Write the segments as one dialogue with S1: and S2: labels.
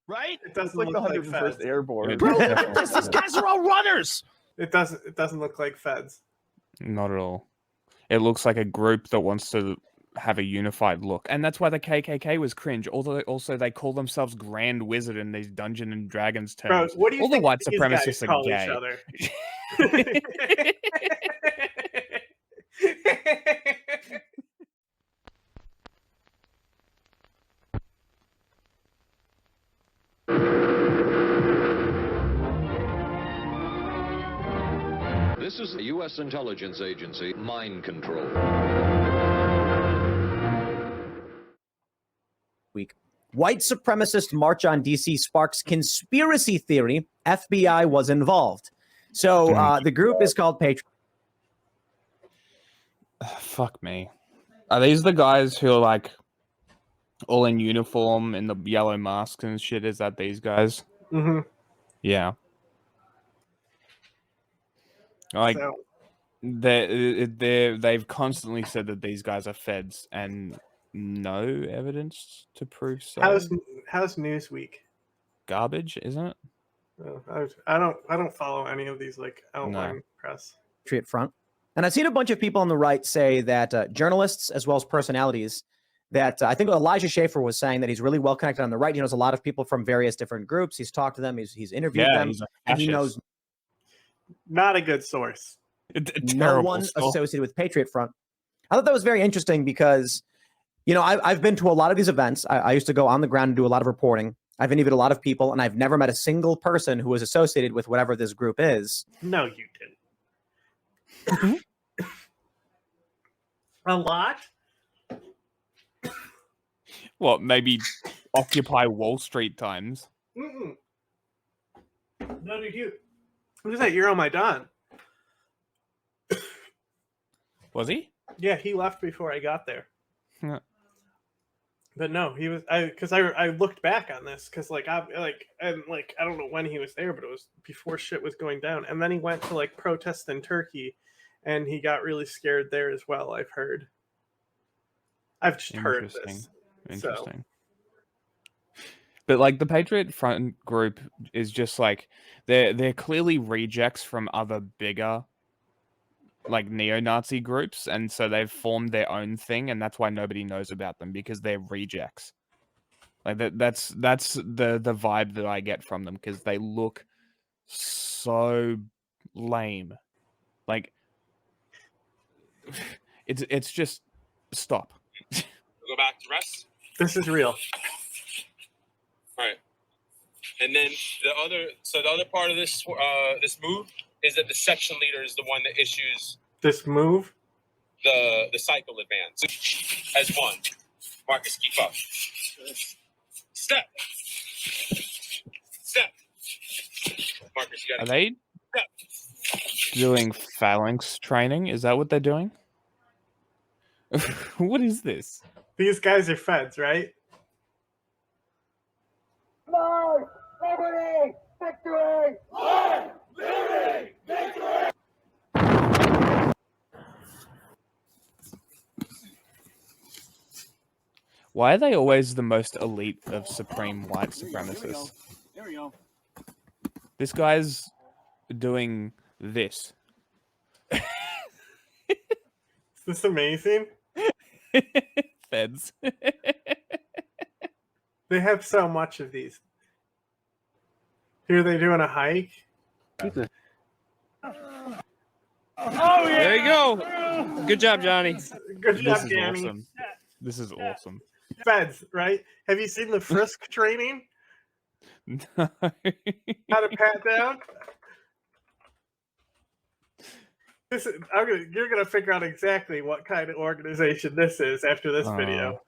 S1: right?
S2: It doesn't
S3: like
S2: look
S3: the
S2: like
S3: 101st
S2: feds.
S3: Airborne.
S1: Bro, look at this. These guys are all runners.
S2: It doesn't look like feds.
S4: Not at all. It looks like a group that wants to have a unified look, and that's why the KKK was cringe. Although also they call themselves Grand Wizard in these Dungeon and Dragons terms.
S2: Bro, what do you
S4: all the
S2: think
S4: white
S2: these guys
S4: supremacists are
S2: call
S4: gay.
S2: each other?
S5: This is the U.S. intelligence agency, mind control.
S6: Week. White supremacist march on DC sparks conspiracy theory FBI was involved. So the group is called Patriot.
S4: Fuck me. Are these the guys who are like all in uniform in the yellow masks and shit? Is that these guys?
S2: Mm-hmm.
S4: Yeah. Like
S2: So,
S4: they've constantly said that these guys are feds and no evidence to prove so.
S2: how's Newsweek?
S4: Garbage, isn't it?
S2: Oh, I don't follow any of these like outline press.
S6: Patriot Front. And I've seen a bunch of people on the right say that journalists as well as personalities that I think Elijah Schaefer was saying that he's really well connected on the right. He knows a lot of people from various different groups. He's talked to them. He's interviewed them.
S4: He's a
S6: And he
S4: fascist.
S6: knows
S2: Not a good source.
S6: no one associated with Patriot Front. I thought that was very interesting because, you know, I've been to a lot of these events. I used to go on the ground and do a lot of reporting. I've interviewed a lot of people, and I've never met a single person who was associated with whatever this group is.
S2: No, you didn't. A lot?
S4: What, maybe Occupy Wall Street times?
S2: Mm-mm. No, dude, you. What is that? You're on my Don.
S4: Was he?
S2: Yeah, he left before I got there.
S4: Yeah.
S2: But no, he was. I looked back on this because I don't know when he was there, but it was before shit was going down. And then he went to like protest in Turkey, and he got really scared there as well. I've heard. I've just heard this.
S4: Interesting. But like the Patriot Front group is just like they're clearly rejects from other bigger like neo-Nazi groups, and so they've formed their own thing, and that's why nobody knows about them because they're rejects. Like that's the vibe that I get from them because they look so lame. Like it's just stop.
S7: Go back to rest.
S2: This is real.
S7: All right. And then the other part of this this move is that the section leader is the one that issues
S2: this move,
S7: the cycle advance as one. Marcus, keep up. Step. Marcus, you got
S4: Are they doing phalanx training? Is that what they're doing? What is this?
S2: These guys are feds, right?
S8: Life, liberty, victory! Life, liberty, victory!
S4: Why are they always the most elite of supreme white supremacists?
S1: There we go.
S4: This guy's doing this.
S2: Is this amazing?
S4: Feds.
S2: They have so much of these. Here they doing a hike.
S9: Oh yeah! There you go. Good job, Johnny.
S2: Good
S4: This
S2: job,
S4: is
S2: Danny.
S4: awesome. This is awesome.
S2: Feds, right? Have you seen the frisk training?
S4: No.
S2: How to pat down? You're gonna figure out exactly what kind of organization this is after this video.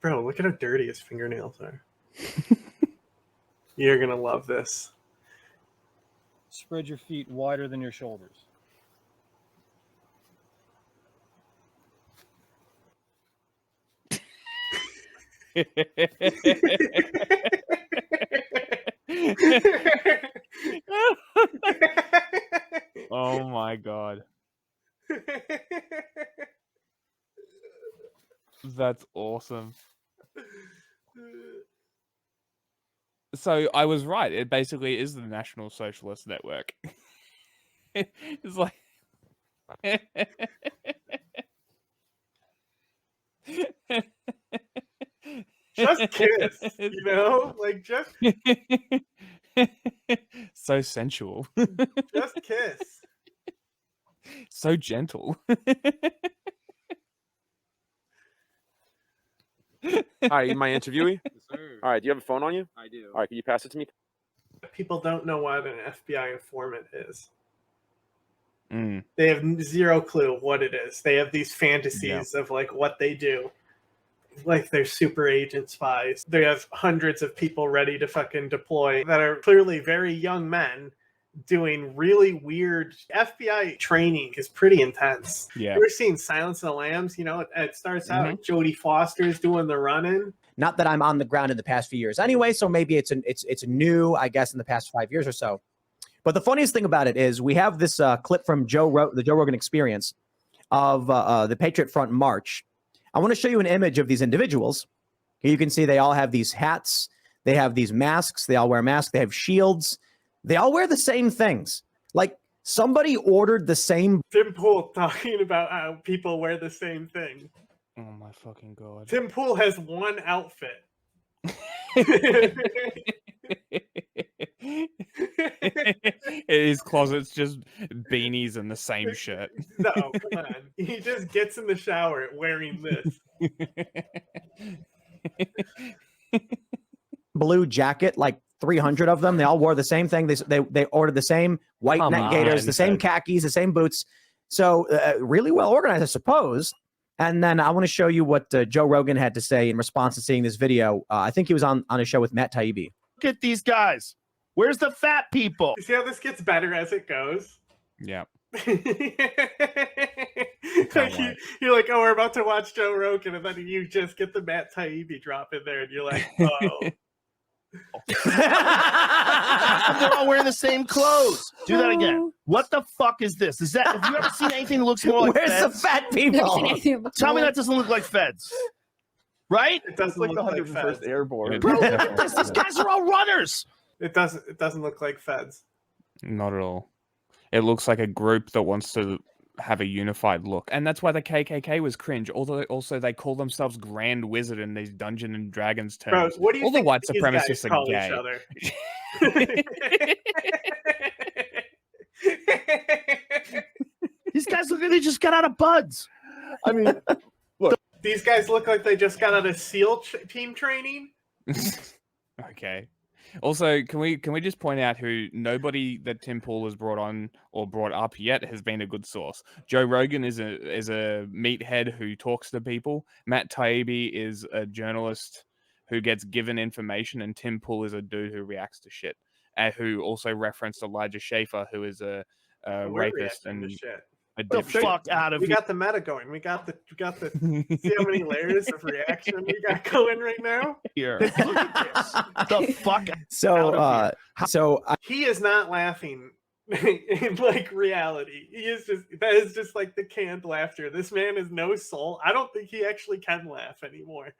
S2: Bro, look at how dirty his fingernails are. You're gonna love this.
S10: Spread your feet wider than your shoulders.
S4: Oh my god. That's awesome. So I was right. It basically is the National Socialist Network. It's like
S2: Just kiss, you know? Like, just
S4: so sensual,
S2: just kiss.
S4: so gentle.
S3: All right, you my interviewee?
S9: Yes, sir.
S3: All right, do you have a phone on you?
S9: I do.
S3: All right, can you pass it to me?
S2: People don't know what an FBI informant is.
S4: Mm.
S2: They have zero clue what it is. They have these fantasies of like what they do. Like they're super agent spies. They have hundreds of people ready to fucking deploy that are clearly very young men doing really weird FBI training is pretty intense.
S4: Yeah.
S2: We're seeing Silence of the Lambs, you know, it starts out Jodie Foster's doing the running.
S6: Not that I'm on the ground in the past few years anyway, so maybe it's new, I guess, in the past 5 years or so. But the funniest thing about it is we have this clip from the Joe Rogan Experience of the Patriot Front March. I want to show you an image of these individuals. Here you can see they all have these hats. They have these masks. They all wear masks. They have shields. They all wear the same things. Like somebody ordered the same.
S2: Tim Pool talking about how people wear the same thing.
S4: Oh my fucking god.
S2: Tim Pool has one outfit.
S4: His closet's just beanies and the same shirt.
S2: No, come on. He just gets in the shower wearing this.
S6: Blue jacket, like 300 of them. They all wore the same thing. They ordered the same white net gaiters, the same khakis, the same boots. So really well organized, I suppose. And then I want to show you what Joe Rogan had to say in response to seeing this video. I think he was on a show with Matt Taibbi.
S1: Look at these guys. Where's the fat people?
S2: You see how this gets better as it goes?
S4: Yeah.
S2: Like you're like, oh, we're about to watch Joe Rogan, and then you just get the Matt Taibbi drop in there, and you're like, oh.
S1: They're all wearing the same clothes. Do that again. What the fuck is this? Is that? Have you ever seen anything that looks more like
S6: Where's
S1: Feds?
S6: the fat people?
S1: Tell me that doesn't look like Feds. Right?
S2: It doesn't
S3: Like
S2: look
S3: the
S2: like
S3: 101st
S2: Feds.
S3: Airborne.
S1: Bro, look at this. These guys are all runners.
S2: It doesn't look like Feds.
S4: Not at all. It looks like a group that wants to have a unified look. And that's why the KKK was cringe. Although also they call themselves Grand Wizard in these Dungeons and Dragons terms.
S2: Bro, what do you
S4: all the
S2: think
S4: white
S2: these guys
S4: supremacists
S2: call
S4: are
S2: each
S4: gay.
S2: other?
S1: These guys look like they just got out of buds.
S3: I mean,
S2: These guys look like they just got out of SEAL team training.
S4: Okay. Also, can we just point out who nobody that Tim Pool has brought on or brought up yet has been a good source. Joe Rogan is a meathead who talks to people. Matt Taibbi is a journalist who gets given information, and Tim Pool is a dude who reacts to shit. Who also referenced Elijah Schaefer, who is a rapist and
S2: shit.
S4: a
S1: The
S4: dipshit.
S1: fuck out of
S2: We
S1: here.
S2: got the meta going. We got the. See how many layers of reaction we got going right now.
S1: Here. Look at this. The fuck.
S6: So,
S2: He is not laughing in like reality. That is just like the canned laughter. This man has no soul. I don't think he actually can laugh anymore.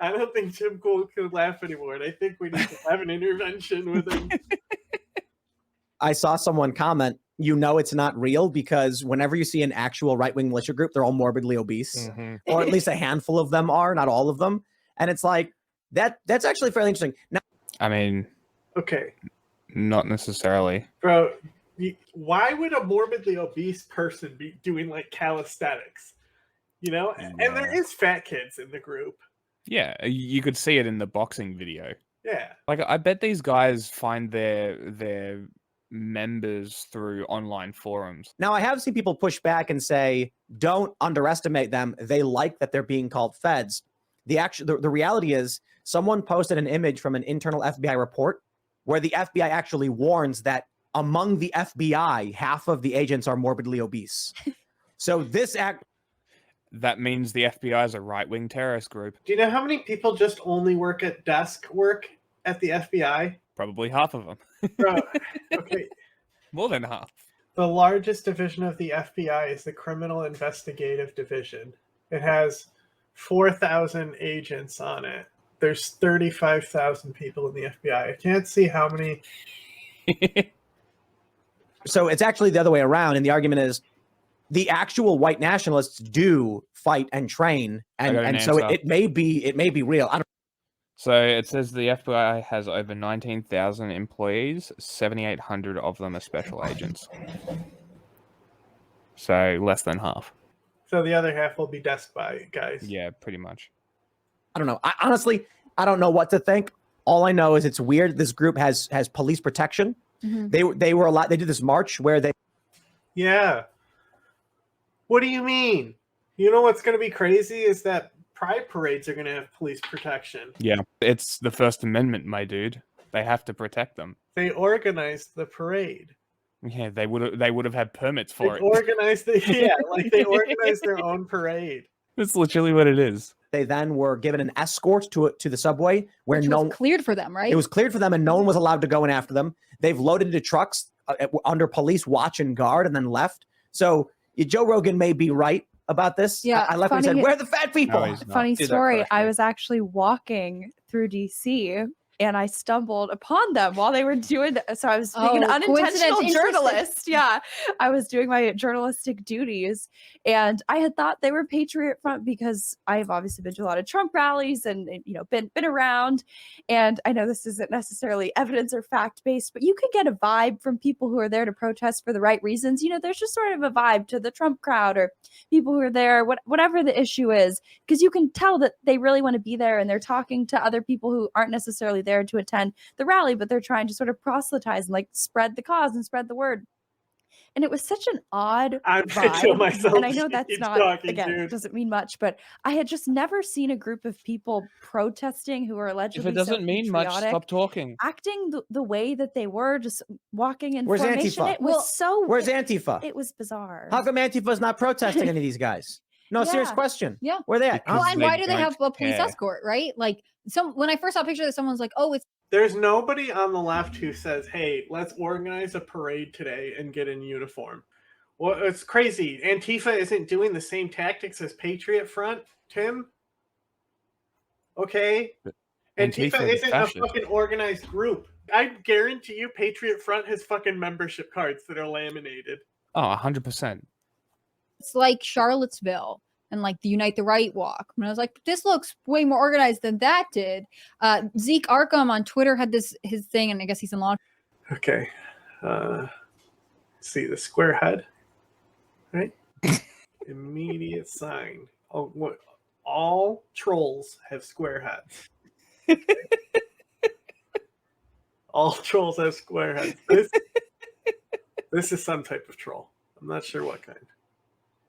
S2: I don't think Tim Pool could laugh anymore, and I think we need to have an intervention with him.
S6: I saw someone comment, you know it's not real because whenever you see an actual right-wing militia group, they're all morbidly obese, or at least a handful of them are, not all of them. And it's like, that's actually fairly interesting. Now,
S4: I mean,
S2: Okay,
S4: not necessarily.
S2: bro, why would a morbidly obese person be doing like calisthenics? You know, and there is fat kids in the group.
S4: Yeah, you could see it in the boxing video.
S2: Yeah.
S4: Like, I bet these guys find their members through online forums.
S6: Now, I have seen people push back and say, don't underestimate them. They like that they're being called feds. The reality is someone posted an image from an internal FBI report where the FBI actually warns that among the FBI, half of the agents are morbidly obese. So
S4: that means the FBI is a right-wing terrorist group.
S2: Do you know how many people just only work at desk work at the FBI?
S4: Probably half of them.
S2: Bro, okay.
S4: More than half.
S2: The largest division of the FBI is the Criminal Investigative Division. It has 4,000 agents on it. there's 35,000 people in the FBI. I can't see how many.
S6: So it's actually the other way around, and the argument is the actual white nationalists do fight and train, and so it may be real. I don't.
S4: So it says the FBI has over 19,000 employees. 7,800 of them are special agents. So less than half.
S2: So the other half will be desk by guys.
S4: Yeah, pretty much.
S6: I don't know. Honestly, I don't know what to think. All I know is it's weird. This group has police protection.
S11: Mm-hmm.
S6: They were a lot. They did this march where they.
S2: Yeah. What do you mean? You know what's going to be crazy is that pride parades are going to have police protection.
S4: Yeah, it's the First Amendment, my dude. They have to protect them.
S2: They organized the parade.
S4: Yeah, they would have had permits for it.
S2: They organized their own parade.
S4: That's literally what it is.
S6: They then were given an escort to the subway where
S11: Which was cleared for them, right?
S6: It was cleared for them, and no one was allowed to go in after them. They've loaded into trucks under police watch and guard, and then left. So Joe Rogan may be right about this.
S11: Yeah,
S6: I left and said, "Where are the fat people?"
S4: No,
S11: Funny story. I was actually walking through DC and I stumbled upon them while they were doing. So I was being an unintentional journalist. Yeah, I was doing my journalistic duties, and I had thought they were Patriot Front because I have obviously been to a lot of Trump rallies and been around. And I know this isn't necessarily evidence or fact based, but you could get a vibe from people who are there to protest for the right reasons. There's just sort of a vibe to the Trump crowd or people who are there, whatever the issue is, because you can tell that they really want to be there and they're talking to other people who aren't necessarily there to attend the rally, but they're trying to sort of proselytize and like spread the cause and spread the word. And it was such an odd vibe. And I know that's not, again, doesn't mean much, but I had just never seen a group of people protesting who are allegedly
S4: If it doesn't mean much, stop talking.
S11: Acting the way that they were, just walking in
S6: Where's
S11: formation.
S6: Antifa?
S11: It was
S6: Where's Antifa?
S11: It was bizarre.
S6: How come Antifa's not protesting any of these guys? No, serious question.
S11: Yeah.
S6: Where they at?
S11: Well, and why do they have a police escort, right? Like, when I first saw a picture that someone's like, oh, it's.
S2: There's nobody on the left who says, hey, let's organize a parade today and get in uniform. Well, it's crazy. Antifa isn't doing the same tactics as Patriot Front, Tim. Okay? Antifa isn't a fucking organized group. I guarantee you Patriot Front has fucking membership cards that are laminated.
S4: Oh, 100%.
S11: It's like Charlottesville and like the Unite the Right walk. And I was like, this looks way more organized than that did. Zeke Arkham on Twitter had his thing, and I guess he's in law.
S2: Okay. See the square head, right? Immediate sign. Oh, what? All trolls have square heads. All trolls have square heads. This is some type of troll. I'm not sure what kind.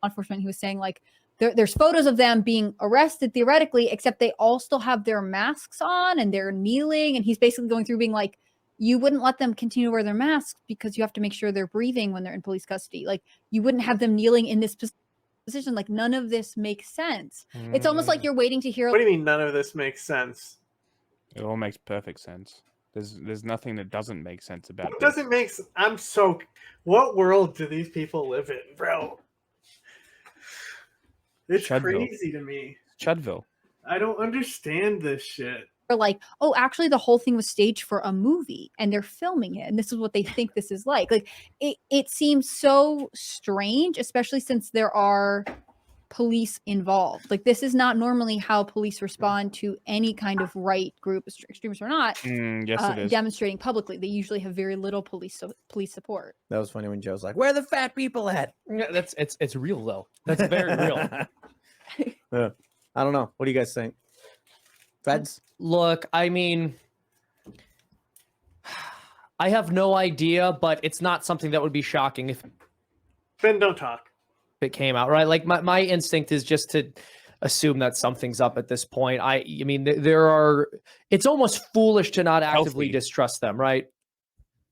S11: Enforcement, he was saying like there's photos of them being arrested theoretically, except they all still have their masks on and they're kneeling, and he's basically going through being like, you wouldn't let them continue to wear their masks because you have to make sure they're breathing when they're in police custody. Like, you wouldn't have them kneeling in this position. Like, none of this makes sense. It's almost like you're waiting to hear.
S2: What do you mean none of this makes sense?
S4: It all makes perfect sense. There's nothing that doesn't make sense about it.
S2: It doesn't make sense. What world do these people live in, bro? It's crazy to me.
S4: Chudville.
S2: I don't understand this shit.
S11: They're like, oh, actually the whole thing was staged for a movie and they're filming it and this is what they think this is like. Like, it seems so strange, especially since there are police involved. Like, this is not normally how police respond to any kind of right group, extremists or not,
S4: yes, it is.
S11: demonstrating publicly. They usually have very little police support.
S6: That was funny when Joe's like, where are the fat people at?
S12: Yeah, it's real though. That's very real.
S6: I don't know. What do you guys think? Feds?
S12: Look, I mean, I have no idea, but it's not something that would be shocking if
S2: Ben, don't talk.
S12: It came out, right? Like, my instinct is just to assume that something's up at this point. I mean, it's almost foolish to not actively distrust them, right?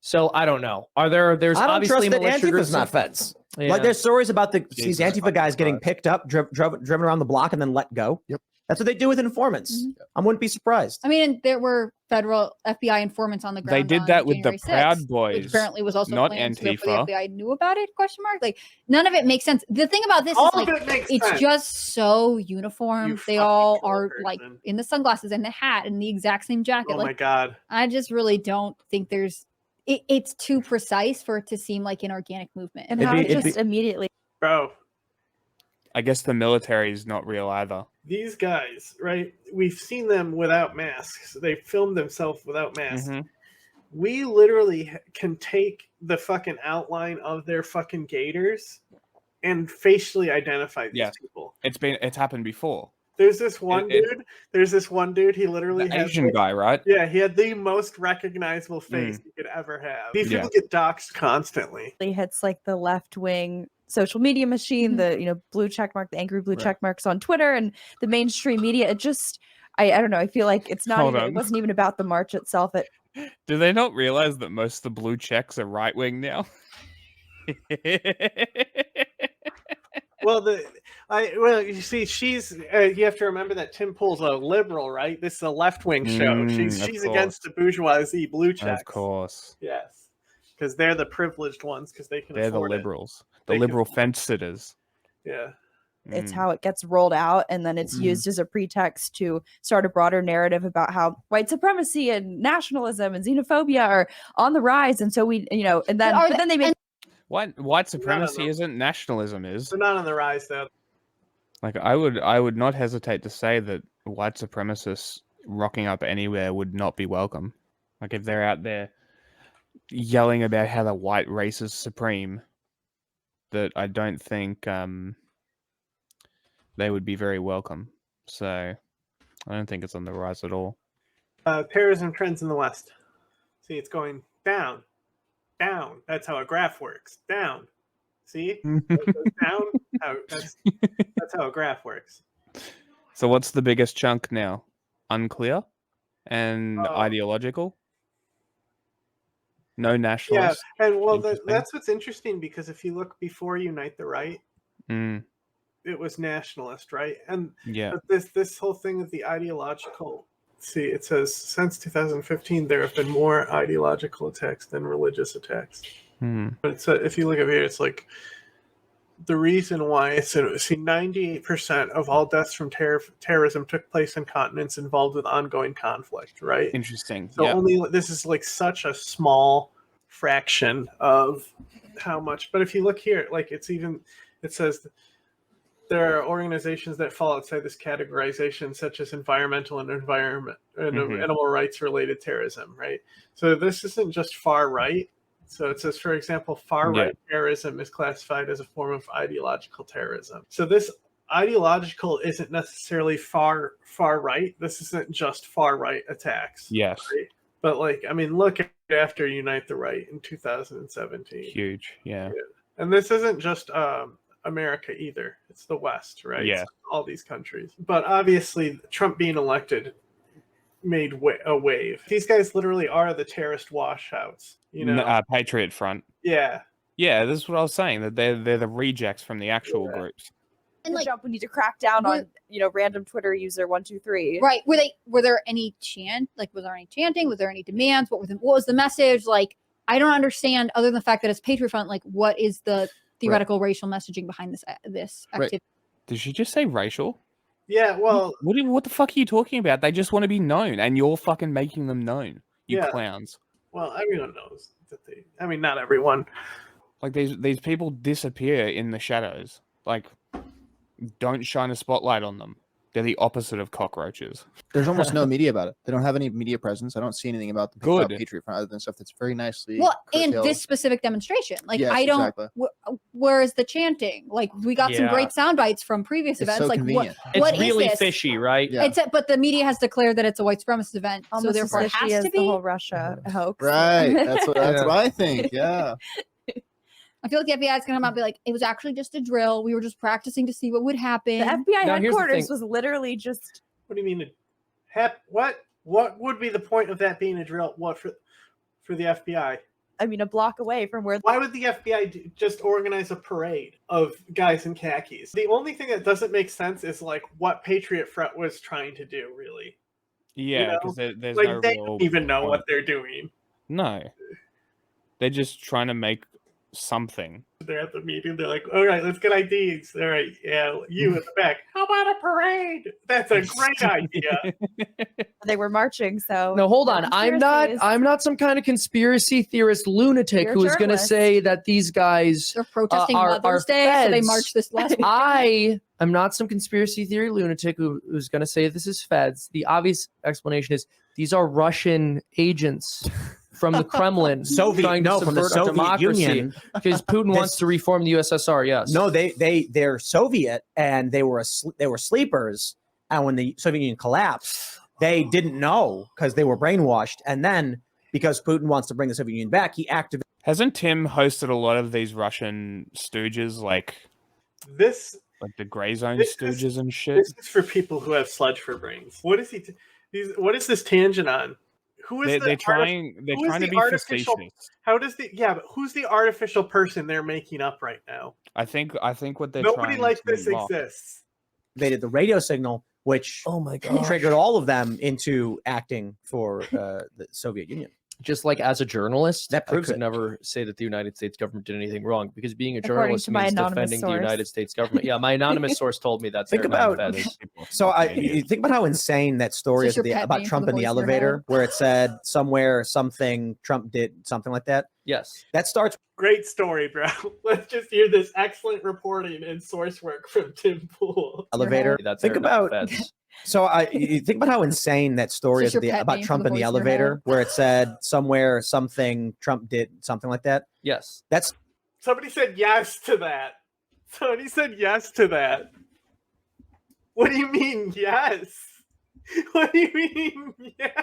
S12: So I don't know. There's
S6: I don't
S12: obviously
S6: trust that
S12: militia
S6: Antifa's not feds.
S12: Yeah.
S6: Like, there's stories about these Antifa guys getting picked up, driven around the block, and then let go.
S1: Yep.
S6: That's what they do with informants. I wouldn't be surprised.
S13: I mean, there were federal FBI informants on the ground.
S4: They did
S13: on
S4: that with
S13: January
S4: the Proud
S13: 6th,
S4: Boys,
S13: which apparently was also
S4: not
S13: planned. So therefore
S4: Antifa.
S13: the FBI knew about it? Question mark. Like none of it makes sense. The thing about this
S2: All
S13: is
S2: of
S13: like
S2: it makes
S13: it's
S2: sense.
S13: just so uniform.
S2: You
S13: They
S2: fucking
S13: all
S2: cool
S13: are
S2: person.
S13: like in the sunglasses and the hat and the exact same jacket.
S2: Oh
S13: like
S2: my god.
S13: I just really don't think there's. It's too precise for it to seem like an organic movement.
S11: And how it just immediately.
S2: Bro,
S4: I guess the military is not real either.
S2: these guys, right? We've seen them without masks. They filmed themselves without masks.
S4: Mhm.
S2: We literally can take the fucking outline of their fucking gaiters and facially identify these
S4: Yes.
S2: people.
S4: It's happened before.
S2: There's this one
S4: It-
S2: dude. There's this one dude. He literally
S4: The
S2: has
S4: Asian
S2: like-
S4: guy, right?
S2: Yeah, he had the most recognizable face you could ever have. These people get doxxed constantly.
S11: Hits like the left wing social media machine, the blue check mark, the angry blue check marks on Twitter, and the mainstream media. It just, I don't know. I feel like it's not.
S4: Hold
S11: Even,
S4: on.
S11: it wasn't even about the march itself.
S4: Do they not realize that most of the blue checks are right wing now?
S2: Well, you see, she's. You have to remember that Tim Pool's a liberal, right? This is a left wing show. She's
S4: of
S2: against the bourgeoisie blue checks.
S4: Of course.
S2: Yes, because they're the privileged ones because they can.
S4: They're the
S2: afford it.
S4: liberals. The
S2: They can-
S4: liberal fence sitters.
S2: Yeah.
S11: It's how it gets rolled out, and then it's used as a pretext to start a broader narrative about how white supremacy and nationalism and xenophobia are on the rise. And so we, and then but then they make
S4: White supremacy isn't, nationalism is.
S2: They're not on the rise though.
S4: Like I would not hesitate to say that white supremacists rocking up anywhere would not be welcome. Like if they're out there yelling about how the white race is supreme, that I don't think they would be very welcome. So I don't think it's on the rise at all.
S2: Terrorism trends in the West. See, it's going down, down. That's how a graph works. Down. See, it goes down. That's how a graph works.
S4: So what's the biggest chunk now? Unclear and ideological? No nationalists?
S2: Yeah, and well, that's what's interesting because if you look before Unite the Right, it was nationalist, right? And but this whole thing of the ideological. See, it says since 2015 there have been more ideological attacks than religious attacks. But it's if you look up here, it's like the reason why it's 98% of all deaths from terrorism took place in continents involved with ongoing conflict, right?
S4: Interesting.
S2: So only this is like such a small fraction of how much. But if you look here, like it says there are organizations that fall outside this categorization, such as environmental and animal rights related terrorism, right? So this isn't just far right. So it says, for example, far-right terrorism is classified as a form of ideological terrorism. So this ideological isn't necessarily far-right. This isn't just far-right attacks.
S4: Yes.
S2: Right? But, look at after Unite the Right in 2017.
S4: Huge, yeah.
S2: And this isn't just America either. It's the West, right?
S4: Yeah.
S2: It's all these countries. But obviously, Trump being elected made a wave. These guys literally are the terrorist washouts.
S4: Patriot Front.
S2: Yeah.
S4: Yeah, this is what I was saying, that they're the rejects from the actual groups.
S11: And we need to crack down on random Twitter user 123.
S13: Right. Were there any was there any chanting? Was there any demands? What was the message? Like, I don't understand, other than the fact that it's Patriot Front, like what is the theoretical racial messaging behind this activity?
S4: Did she just say racial?
S2: Yeah, well,
S4: what the fuck are you talking about? They just want to be known, and you're fucking making them known. You clowns.
S2: Well, everyone knows that not everyone.
S4: Like these people disappear in the shadows. Like, don't shine a spotlight on them. They're the opposite of cockroaches.
S14: There's almost no media about it. They don't have any media presence. I don't see anything about the Patriot Front other than stuff that's very nicely.
S13: And this specific demonstration,
S14: Yes,
S13: I don't.
S14: exactly.
S13: Where is the chanting? Like, we got some great sound bites from previous events.
S14: so
S13: Like,
S14: convenient.
S13: what
S12: It's really
S13: is this?
S12: fishy, right?
S14: Yeah.
S13: But the media has declared that it's a white supremacist event, so
S11: Almost
S13: therefore it
S11: as fishy
S13: has
S11: as
S13: to
S11: the
S13: be.
S11: whole Russia hoax.
S14: Right. That's what I think. Yeah.
S13: I feel like the FBI is going to come out and be like, it was actually just a drill. We were just practicing to see what would happen.
S11: The FBI
S12: Now, here's the
S11: headquarters
S12: thing.
S11: was literally just.
S2: What do you mean? What would be the point of that being a drill? What for the FBI?
S11: I mean, a block away from where.
S2: Why would the FBI just organize a parade of guys in khakis? The only thing that doesn't make sense is like what Patriot Front was trying to do, really.
S4: Yeah, because there's
S2: like
S4: no
S2: they
S4: real
S2: don't even know
S4: point.
S2: what they're doing.
S4: No, they're just trying to make something.
S2: They're at the meeting. They're like, "All right, let's get IDs. All right, yeah, you in the back. How about a parade? That's a great idea."
S11: They were marching, so
S12: No, hold on. I'm
S11: conspiracies.
S12: not some kind of conspiracy theorist lunatic
S11: You're a
S12: who is going to
S11: journalist.
S12: say that these guys
S13: They're protesting
S12: are
S13: Mother's Day, so they
S12: feds.
S13: marched this last week.
S12: I am not some conspiracy theory lunatic who's going to say this is feds. The obvious explanation is these are Russian agents from the Kremlin trying to
S6: from the
S12: subvert our
S6: Soviet
S12: democracy
S6: Union.
S12: because Putin wants to reform the USSR. Yes.
S6: No, they're Soviet and they were sleepers. And when the Soviet Union collapsed, they didn't know because they were brainwashed. And then because Putin wants to bring the Soviet Union back, he activated.
S4: Hasn't Tim hosted a lot of these Russian stooges, like the Grey Zone stooges and shit?
S2: This is for people who have sludge for brains. What is he? What is this tangent on? Who is
S4: they're trying to be
S2: artificial?
S4: facetious.
S2: How does but who's the artificial person they're making up right now?
S4: I think what they're
S2: Nobody
S4: trying
S2: like
S4: to
S2: this
S4: mock.
S2: exists.
S6: They did the radio signal, which triggered all of them into acting for the Soviet Union.
S12: Just like as a journalist,
S6: that proves
S12: I could
S6: it.
S12: never say that the United States government did anything wrong because being a
S11: According
S12: journalist
S11: to my
S12: means
S11: anonymous
S12: defending the
S11: source.
S12: United States government. Yeah, my anonymous source told me that.
S6: Think about you think about how insane that story is
S13: Is this your pet
S6: about
S13: name
S6: Trump
S13: for
S6: in
S13: the
S6: the
S13: voice in your
S6: elevator,
S13: head?
S6: where it said somewhere something Trump did something like that.
S12: Yes,
S6: that starts.
S2: Great story, bro. Let's just hear this excellent reporting and source work from Tim Pool.
S6: Elevator. Think about. So you think about how insane that story
S13: Is
S6: is
S13: this your pet
S6: about
S13: name for
S6: Trump
S13: the
S6: in the
S13: voice in your
S6: elevator, where it said somewhere something Trump did something like that.
S12: Yes,
S6: that's.
S2: Somebody said yes to that. Somebody said yes to that. What do you mean yes? What do you mean yes?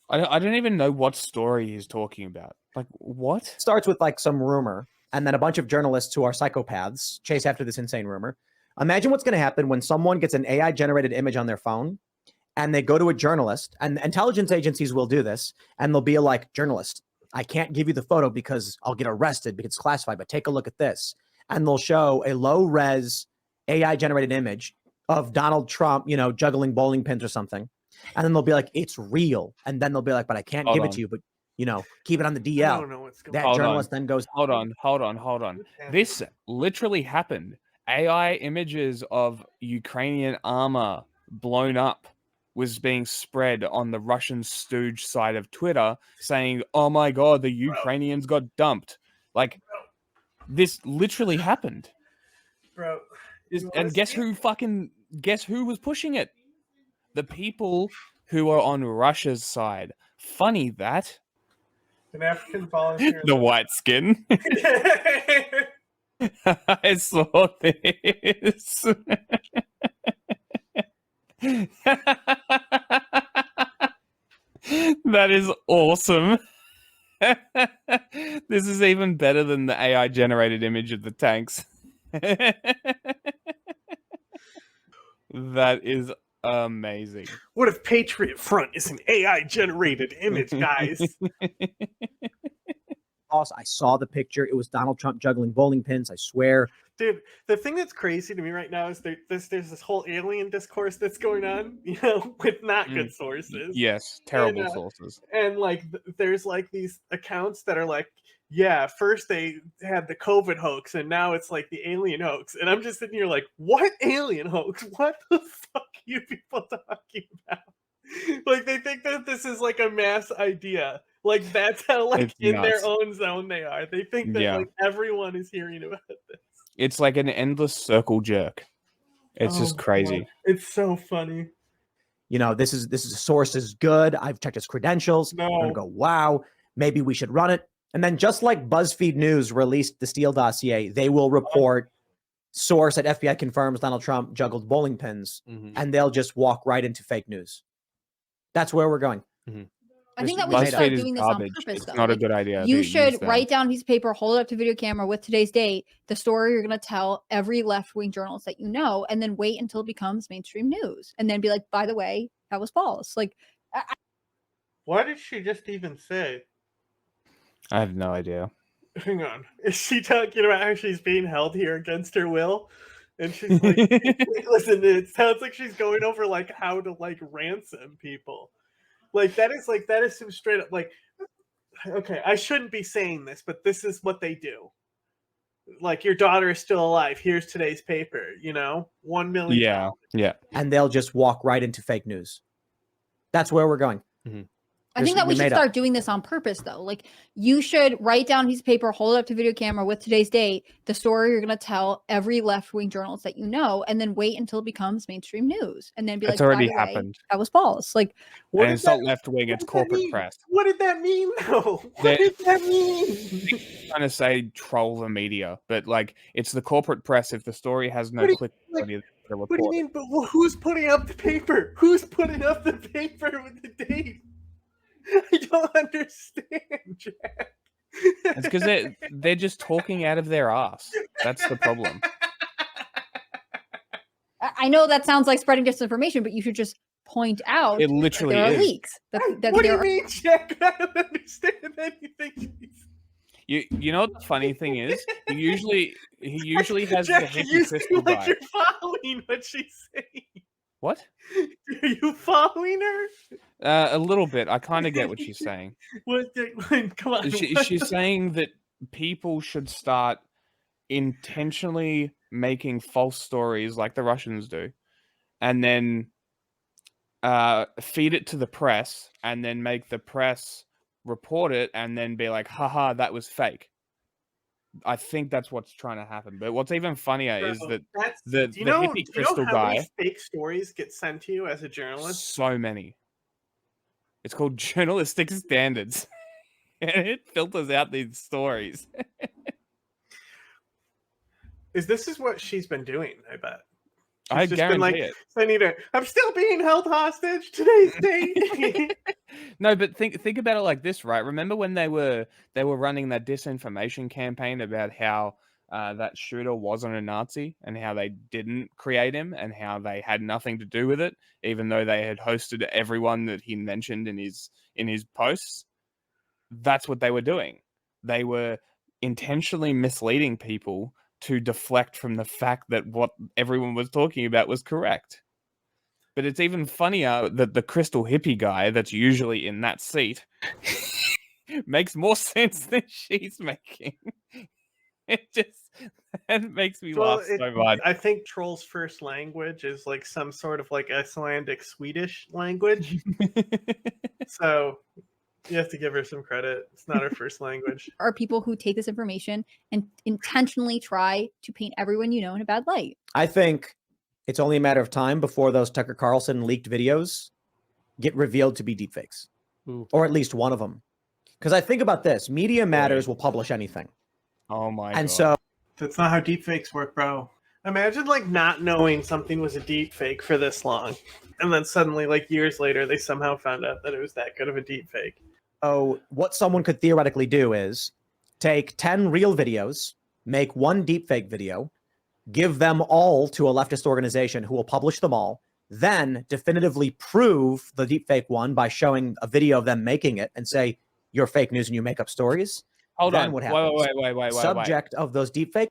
S4: I don't even know what story he's talking about. Like, what?
S6: Starts with like some rumor, and then a bunch of journalists who are psychopaths chase after this insane rumor. Imagine what's going to happen when someone gets an AI generated image on their phone and they go to a journalist, and intelligence agencies will do this, and they'll be like, journalist, I can't give you the photo because I'll get arrested because it's classified, but take a look at this. And they'll show a low res AI generated image of Donald Trump, juggling bowling pins or something. And then they'll be like, it's real. And then they'll be like, but I can't give it to you, but keep it on the DL.
S2: I don't know what's going
S6: that
S2: on.
S6: journalist then goes,
S4: hold on. This literally happened. AI images of Ukrainian armor blown up was being spread on the Russian stooge side of Twitter saying, oh my God, the Ukrainians got dumped. Like, this literally happened.
S2: Bro.
S4: And guess who was pushing it? The people who are on Russia's side. Funny that.
S2: An African volunteer.
S4: The white skin. I saw this. That is awesome. This is even better than the AI generated image of the tanks. That is amazing.
S2: What if Patriot Front is an AI generated image, guys?
S6: I saw the picture. It was Donald Trump juggling bowling pins. I swear.
S2: Dude, the thing that's crazy to me right now is there's this whole alien discourse that's going on, with not good sources.
S4: Yes, terrible sources.
S2: And there's these accounts that are like, yeah, first they had the COVID hoax and now it's like the alien hoax. And I'm just sitting here like, what alien hoax? What the fuck are you people talking about? Like, they think that this is like a mass idea. Like, that's how
S4: It's
S2: in
S4: nuts.
S2: their own zone they are. They think that everyone is hearing about this.
S4: It's like an endless circle jerk. It's just crazy.
S2: God. It's so funny.
S6: This source is good. I've checked his credentials.
S2: No.
S6: I'm gonna go, wow, maybe we should run it. And then just like BuzzFeed News released the Steele dossier, they will report source at FBI confirms Donald Trump juggled bowling pins, and they'll just walk right into fake news. That's where we're going.
S13: I think that we should start doing this on purpose,
S4: It's
S13: though.
S4: not a good idea.
S13: You
S4: to
S13: should
S4: use them.
S13: write down a piece of paper, hold it up to video camera with today's date, the story you're going to tell every left-wing journalist that you know, and then wait until it becomes mainstream news. And then be like, by the way, that was false. Like,
S2: What did she just even say?
S4: I have no idea.
S2: Hang on. Is she talking about how she's being held here against her will? And she's like, listen, it sounds like she's going over like how to like ransom people. That is some straight up like, okay, I shouldn't be saying this, but this is what they do. Like, your daughter is still alive. Here's today's paper, 1 million.
S4: Yeah. Yeah.
S6: And they'll just walk right into fake news. That's where we're going.
S13: I think that we should start doing this on purpose, though. Like, you should write down a piece of paper, hold it up to video camera with today's date, the story you're going to tell every left-wing journalist that you know, and then wait until it becomes mainstream news, and then be
S4: It's
S13: like,
S4: already
S13: by the way,
S4: happened.
S13: that was false. Like,
S4: And it's not left wing; it's corporate press.
S2: What did that mean, though? What did that mean?
S4: Trying to say troll the media, but like it's the corporate press. If the story has no click,
S2: What do you mean? But who's putting up the paper? Who's putting up the paper with the date? I don't understand, Jack.
S4: It's because they're just talking out of their ass. That's the problem.
S13: I know that sounds like spreading disinformation, but you should just point out
S4: It literally
S13: that there
S4: is.
S13: are leaks. That
S2: What do
S13: there
S2: you
S13: are-
S2: mean, Jack? I don't understand anything.
S4: You know what the funny thing is? He usually has the
S2: Jack,
S4: hippie
S2: you
S4: crystal
S2: seem like
S4: guy.
S2: you're following what she's saying.
S4: What?
S2: Are you following her?
S4: A little bit. I kind of get what she's saying.
S2: Come on.
S4: She's saying that people should start intentionally making false stories like the Russians do, and then feed it to the press, and then make the press report it, and then be like, haha, that was fake. I think that's what's trying to happen. But what's even funnier is that the hippie crystal
S2: how
S4: guy,
S2: many fake stories get sent to you as a journalist?
S4: so many. It's called journalistic standards. And it filters out these stories.
S2: This is what she's been doing, I bet.
S4: I
S2: She's just been
S4: guarantee it.
S2: sending her, I'm still being held hostage. Today's date.
S4: No, but think about it like this, right? Remember when they were running that disinformation campaign about how that shooter wasn't a Nazi and how they didn't create him and how they had nothing to do with it, even though they had hosted everyone that he mentioned in his posts? That's what they were doing. They were intentionally misleading people to deflect from the fact that what everyone was talking about was correct. But it's even funnier that the crystal hippie guy that's usually in that seat makes more sense than she's making. That makes me laugh so much.
S2: I think Troll's first language is like some sort of like Icelandic Swedish language. So you have to give her some credit. It's not her first language.
S13: Are people who take this information and intentionally try to paint everyone you know in a bad light.
S6: I think it's only a matter of time before those Tucker Carlson leaked videos get revealed to be deepfakes, or at least one of them. Because I think about this: Media Matters will publish anything.
S4: Oh my!
S6: And so
S2: that's not how deepfakes work, bro. Imagine like not knowing something was a deepfake for this long, and then suddenly, like years later, they somehow found out that it was that good of a deepfake.
S6: Oh, what someone could theoretically do is take 10 real videos, make one deepfake video, give them all to a leftist organization who will publish them all, then definitively prove the deepfake one by showing a video of them making it and say, you're fake news and you make up stories.
S4: Hold
S6: then
S4: on.
S6: What happens?
S4: Wait.
S6: Subject of those deepfake.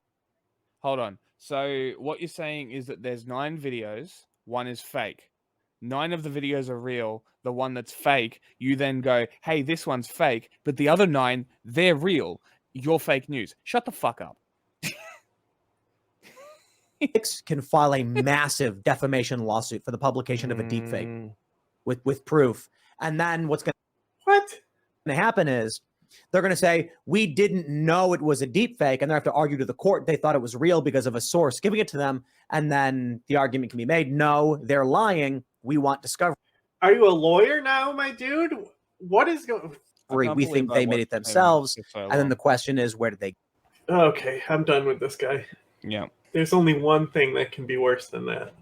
S4: Hold on. So what you're saying is that there's 9 videos, one is fake. 9 of the videos are real. The one that's fake, you then go, hey, this one's fake, but the other 9, they're real. You're fake news. Shut the fuck up.
S6: Can file a massive defamation lawsuit for the publication of a deepfake with proof. And then what's going to happen is they're going to say, we didn't know it was a deepfake, and they have to argue to the court they thought it was real because of a source giving it to them, and then the argument can be made, no, they're lying. We want discovery.
S2: Are you a lawyer now, my dude? What is going?
S6: We think they made it themselves, and then the question is, where did they?
S2: Okay, I'm done with this guy.
S4: Yeah.
S2: There's only one thing that can be worse than that.